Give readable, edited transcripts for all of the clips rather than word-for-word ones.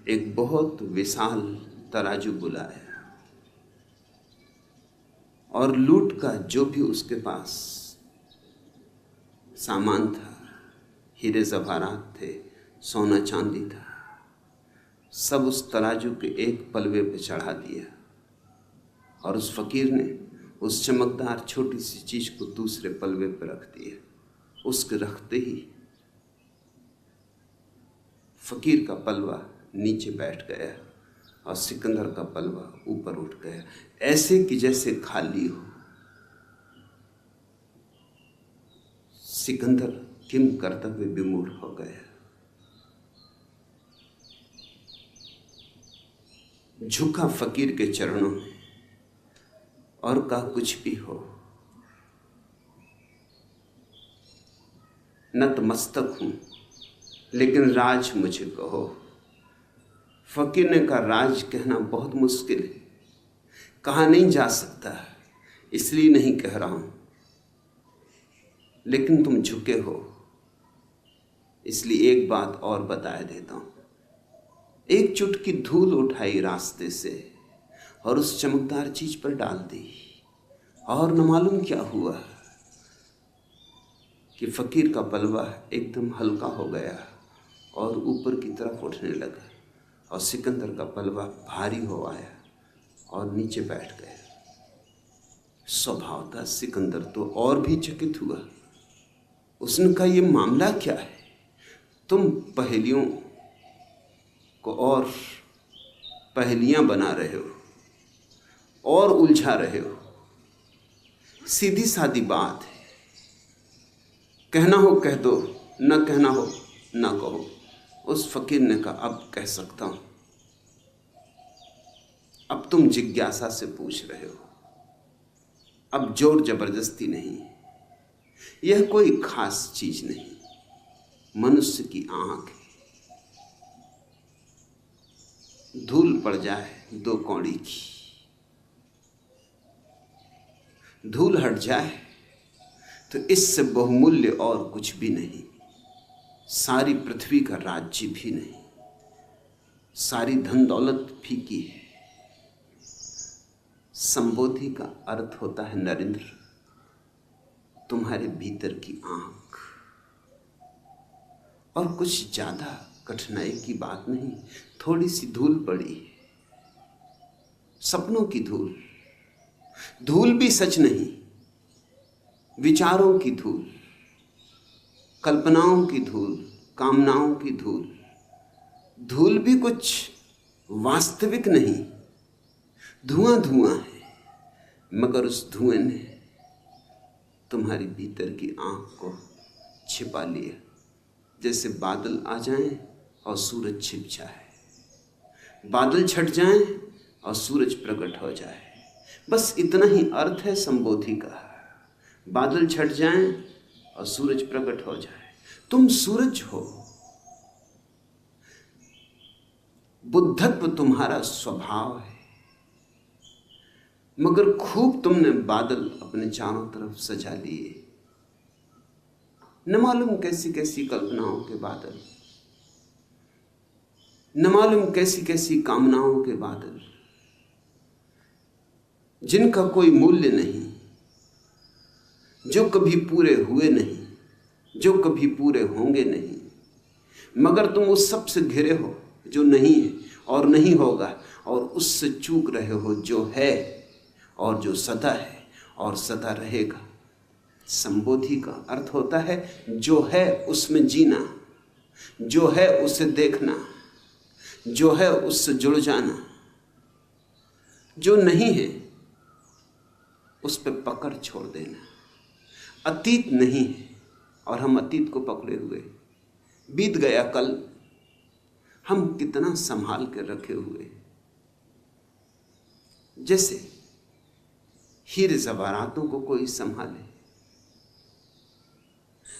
एक बहुत विशाल तराजू बुलाया और लूट का जो भी उसके पास सामान था, हीरे जवाहरात थे, सोना चांदी था, सब उस तराजू के एक पलवे पे चढ़ा दिया। और उस फकीर ने उस चमकदार छोटी सी चीज को दूसरे पलवे पर रख दिया। उसके रखते ही फकीर का पलवा नीचे बैठ गया और सिकंदर का पलवा ऊपर उठ गया, ऐसे कि जैसे खाली हो। सिकंदर किम कर्तव्य विमूढ़ हो गया, झुका फकीर के चरणों में और कहा, कुछ भी हो, नतमस्तक हूं, लेकिन राज मुझे कहो। फकीर ने कहा, राज कहना बहुत मुश्किल है, कहा नहीं जा सकता, इसलिए नहीं कह रहा हूं, लेकिन तुम झुके हो, इसलिए एक बात और बताए देता हूं। एक चुटकी धूल उठाई रास्ते से और उस चमकदार चीज पर डाल दी, और न मालूम क्या हुआ कि फकीर का पलवा एकदम हल्का हो गया और ऊपर की तरफ उठने लगा, और सिकंदर का पलवा भारी हो आया और नीचे बैठ गया। स्वभाव था सिकंदर तो और भी चकित हुआ। उसने कहा, यह मामला क्या है? तुम पहेलियों को और पहेलियां बना रहे हो और उलझा रहे हो। सीधी सादी बात है, कहना हो कह दो, न कहना हो न कहो। उस फकीर ने कहा, अब कह सकता हूं, अब तुम जिज्ञासा से पूछ रहे हो, अब जोर जबरदस्ती नहीं। यह कोई खास चीज नहीं, मनुष्य की आंख है। धूल पड़ जाए 2 कौड़ी की, धूल हट जाए तो इससे बहुमूल्य और कुछ भी नहीं। सारी पृथ्वी का राज्य भी नहीं, सारी धन दौलत फीकी है। संबोधि का अर्थ होता है नरेंद्र, तुम्हारे भीतर की आंख। और कुछ ज्यादा कठिनाई की बात नहीं, थोड़ी सी धूल पड़ी है, सपनों की धूल। धूल भी सच नहीं, विचारों की धूल, कल्पनाओं की धूल, कामनाओं की धूल। धूल भी कुछ वास्तविक नहीं, धुआं धुआं है, मगर उस धुएं ने तुम्हारी भीतर की आंख को छिपा लिया। जैसे बादल आ जाएं और सूरज छिप जाए, बादल छट जाएं और सूरज प्रकट हो जाए। बस इतना ही अर्थ है संबोधि का। बादल छट जाएं और सूरज प्रकट हो जाए। तुम सूरज हो, बुद्धत्व तुम्हारा स्वभाव है, मगर खूब तुमने बादल अपने चारों तरफ सजा लिए। न मालूम कैसी कैसी कल्पनाओं के बादल, न मालूम कैसी कैसी कामनाओं के बादल, जिनका कोई मूल्य नहीं, जो कभी पूरे हुए नहीं, जो कभी पूरे होंगे नहीं। मगर तुम उस सब से घिरे हो जो नहीं है और नहीं होगा, और उससे चूक रहे हो जो है और जो सदा है और सदा रहेगा। संबोधि का अर्थ होता है जो है उसमें जीना, जो है उसे देखना, जो है उससे जुड़ जाना। जो नहीं है उस पर पकड़ छोड़ देना। अतीत नहीं है और हम अतीत को पकड़े हुए। बीत गया कल, हम कितना संभाल कर रखे हुए, जैसे हीरे जवाहरातों को कोई संभाले।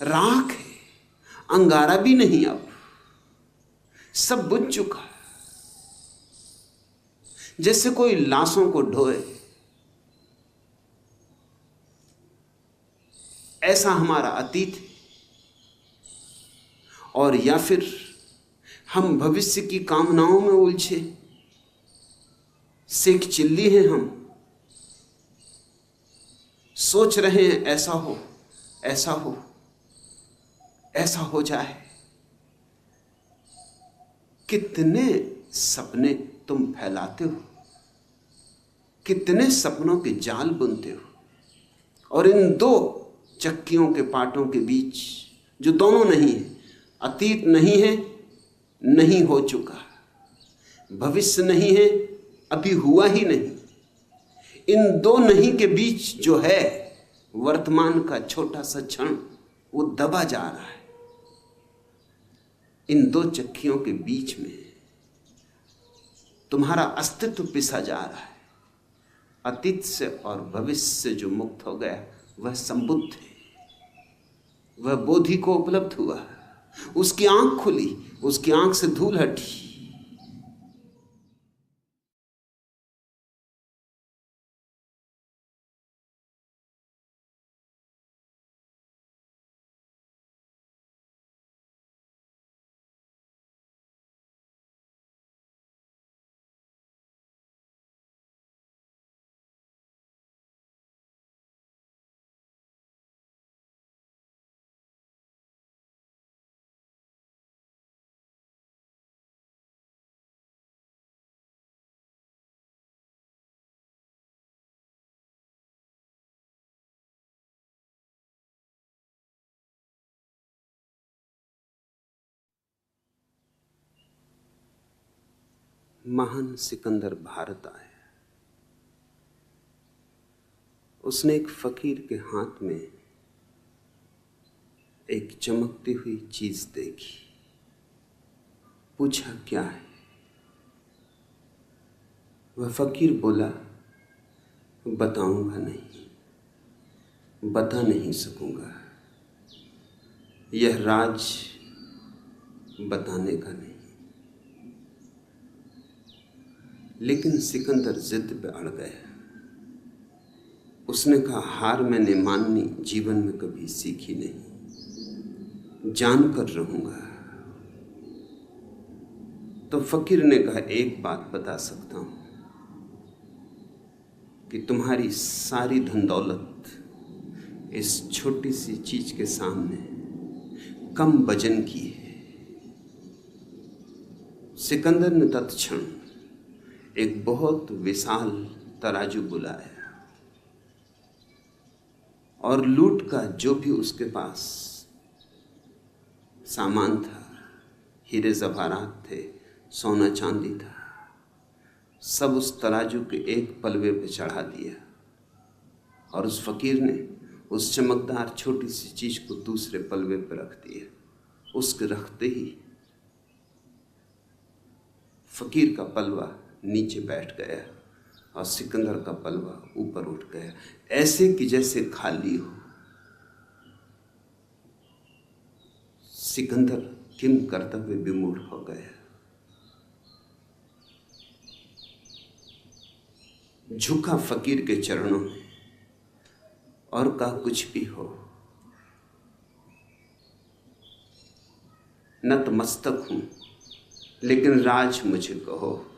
राख है, अंगारा भी नहीं, अब सब बुझ चुका है। जैसे कोई लाशों को ढोए, ऐसा हमारा अतीत है। और या फिर हम भविष्य की कामनाओं में उलझे सेक चिल्ली हैं। हम सोच रहे हैं ऐसा हो, ऐसा हो, ऐसा हो जाए। कितने सपने तुम फैलाते हो, कितने सपनों के जाल बुनते हो, और इन दो चक्कियों के पाटों के बीच जो दोनों नहीं है, अतीत नहीं है, नहीं हो चुका, भविष्य नहीं है, अभी हुआ ही नहीं, इन दो नहीं के बीच जो है वर्तमान का छोटा सा क्षण, वो दबा जा रहा है। इन दो चक्कियों के बीच में तुम्हारा अस्तित्व पिसा जा रहा है। अतीत से और भविष्य से जो मुक्त हो गया वह संबुद्ध है, वह बोधि को उपलब्ध हुआ, उसकी आंख खुली, उसकी आंख से धूल हटी। महान सिकंदर भारत आया। उसने एक फकीर के हाथ में एक चमकती हुई चीज देखी, पूछा क्या है। वह फकीर बोला, बताऊंगा नहीं, बता नहीं सकूंगा, यह राज बताने का नहीं। लेकिन सिकंदर जिद पे अड़ गया। उसने कहा, हार मैंने माननी जीवन में कभी सीखी नहीं, जानकर रहूंगा। तो फकीर ने कहा, एक बात बता सकता हूं कि तुम्हारी सारी धन दौलत इस छोटी सी चीज के सामने कम वजन की है। सिकंदर ने तत्क्षण एक बहुत विशाल तराजू बुलाया और लूट का जो भी उसके पास सामान था, हीरे जवाहरात थे, सोना चांदी था, सब उस तराजू के एक पलवे पे चढ़ा दिया। और उस फकीर ने उस चमकदार छोटी सी चीज को दूसरे पलवे पे रख दिया। उसके रखते ही फकीर का पलवा नीचे बैठ गया और सिकंदर का पलवा ऊपर उठ गया, ऐसे कि जैसे खाली हो। सिकंदर किम कर्तव्य विमूढ़ हो गया। झुका फकीर के चरणों में और कहा, कुछ भी हो, नतमस्तक हूं, लेकिन राज मुझे कहो।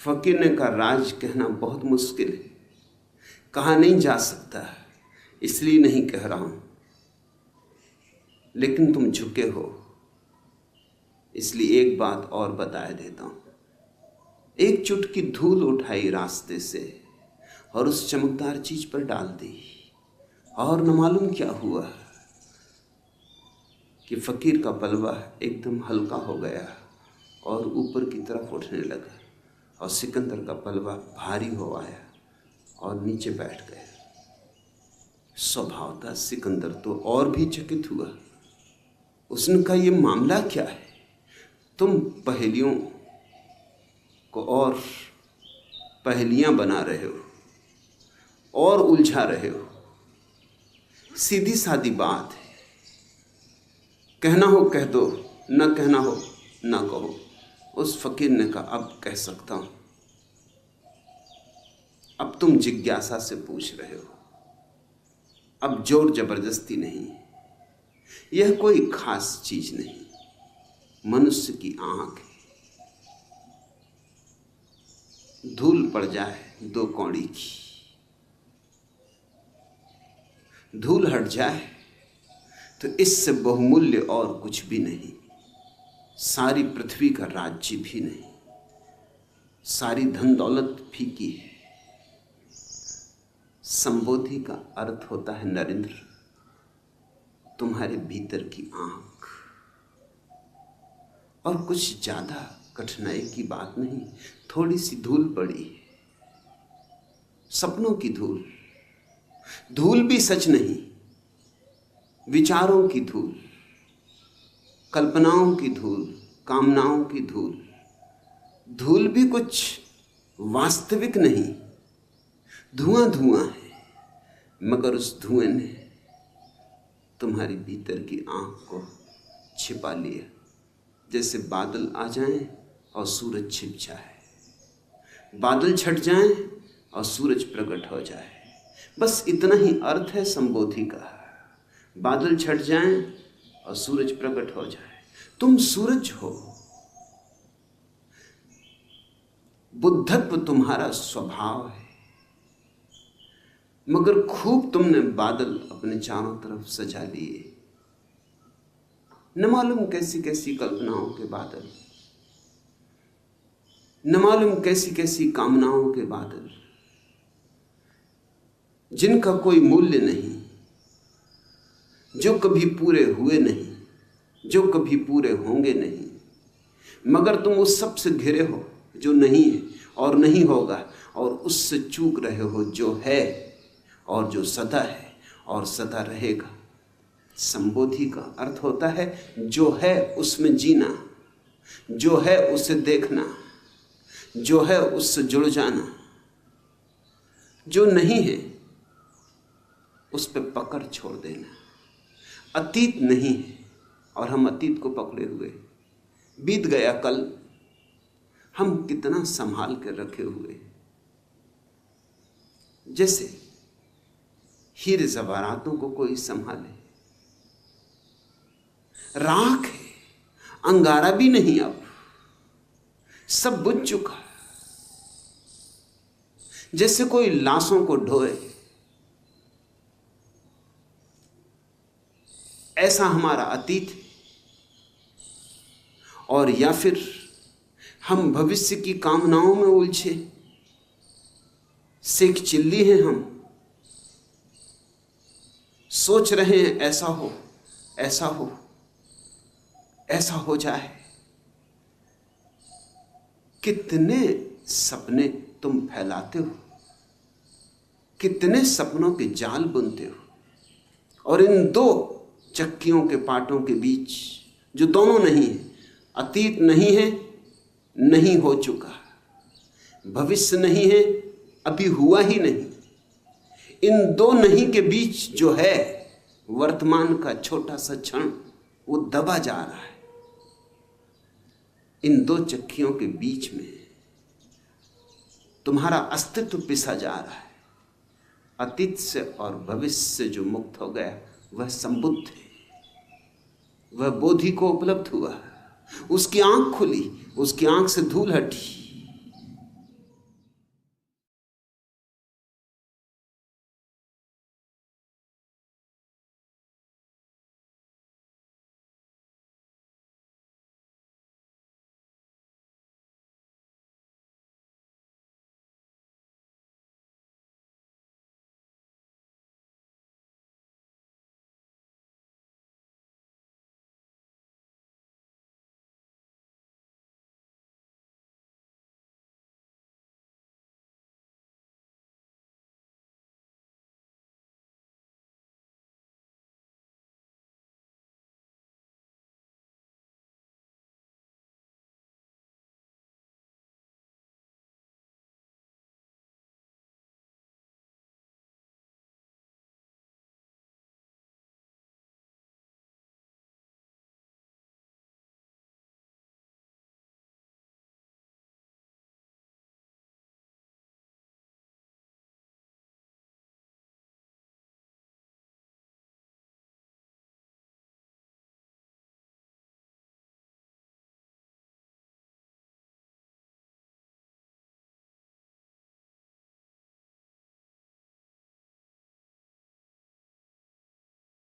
फकीर ने कहा, राज कहना बहुत मुश्किल है, कहा नहीं जा सकता, इसलिए नहीं कह रहा हूं, लेकिन तुम झुके हो इसलिए एक बात और बताए देता हूं। एक चुटकी धूल उठाई रास्ते से और उस चमकदार चीज पर डाल दी, और न मालूम क्या हुआ कि फकीर का पलवा एकदम हल्का हो गया और ऊपर की तरफ उठने लगा, और सिकंदर का पलवा भारी हो आया और नीचे बैठ गया। स्वभाव था सिकंदर तो और भी चकित हुआ। उसने कहा, यह मामला क्या है? तुम पहेलियों को और पहेलियां बना रहे हो और उलझा रहे हो। सीधी सादी बात है, कहना हो कह दो, न कहना हो न कहो। उस फकीर ने कहा, अब कह सकता हूं, अब तुम जिज्ञासा से पूछ रहे हो, अब जोर जबरदस्ती नहीं, यह कोई खास चीज नहीं, मनुष्य की आंख है। धूल पड़ जाए 2 कौड़ी की, धूल हट जाए तो इससे बहुमूल्य और कुछ भी नहीं। सारी पृथ्वी का राज्य भी नहीं, सारी धन दौलत फीकी है। संबोधि का अर्थ होता है नरेंद्र, तुम्हारे भीतर की आंख। और कुछ ज्यादा कठिनाई की बात नहीं, थोड़ी सी धूल पड़ी है, सपनों की धूल। धूल भी सच नहीं, विचारों की धूल, कल्पनाओं की धूल, कामनाओं की धूल। धूल भी कुछ वास्तविक नहीं, धुआं धुआं है, मगर उस धुएं ने तुम्हारी भीतर की आंख को छिपा लिया। जैसे बादल आ जाएं और सूरज छिप जाए, बादल छट जाएं और सूरज प्रकट हो जाए। बस इतना ही अर्थ है संबोधि का। बादल छट जाएं और सूरज प्रकट हो जाए। तुम सूरज हो, बुद्धत्व तुम्हारा स्वभाव है, मगर खूब तुमने बादल अपने चारों तरफ सजा लिए। न मालूम कैसी कैसी कल्पनाओं के बादल, न मालूम कैसी कैसी कामनाओं के बादल, जिनका कोई मूल्य नहीं, जो कभी पूरे हुए नहीं, जो कभी पूरे होंगे नहीं। मगर तुम उस सब से घिरे हो जो नहीं है और नहीं होगा, और उससे चूक रहे हो जो है और जो सदा है और सदा रहेगा। संबोधि का अर्थ होता है जो है उसमें जीना, जो है उसे देखना, जो है उससे जुड़ जाना। जो नहीं है उस पर पकड़ छोड़ देना। अतीत नहीं है और हम अतीत को पकड़े हुए। बीत गया कल, हम कितना संभाल कर रखे हुए, जैसे हीरे जवाहरातों को कोई संभाले। राख है, अंगारा भी नहीं, अब सब बुझ चुका। जैसे कोई लाशों को ढोए, ऐसा हमारा अतीत है। और या फिर हम भविष्य की कामनाओं में उलझे सेक चिल्ली हैं। हम सोच रहे हैं ऐसा हो, ऐसा हो, ऐसा हो जाए। कितने सपने तुम फैलाते हो, कितने सपनों के जाल बुनते हो, और इन 2 चक्कियों के पाटों के बीच जो दोनों नहीं है, अतीत नहीं है, नहीं हो चुका, भविष्य नहीं है, अभी हुआ ही नहीं, इन 2 नहीं के बीच जो है वर्तमान का छोटा सा क्षण, वो दबा जा रहा है। इन 2 चक्कियों के बीच में तुम्हारा अस्तित्व पिसा जा रहा है। अतीत से और भविष्य से जो मुक्त हो गया वह संबुद्ध है, वह बोधि को उपलब्ध हुआ, उसकी आंख खुली, उसकी आंख से धूल हटी।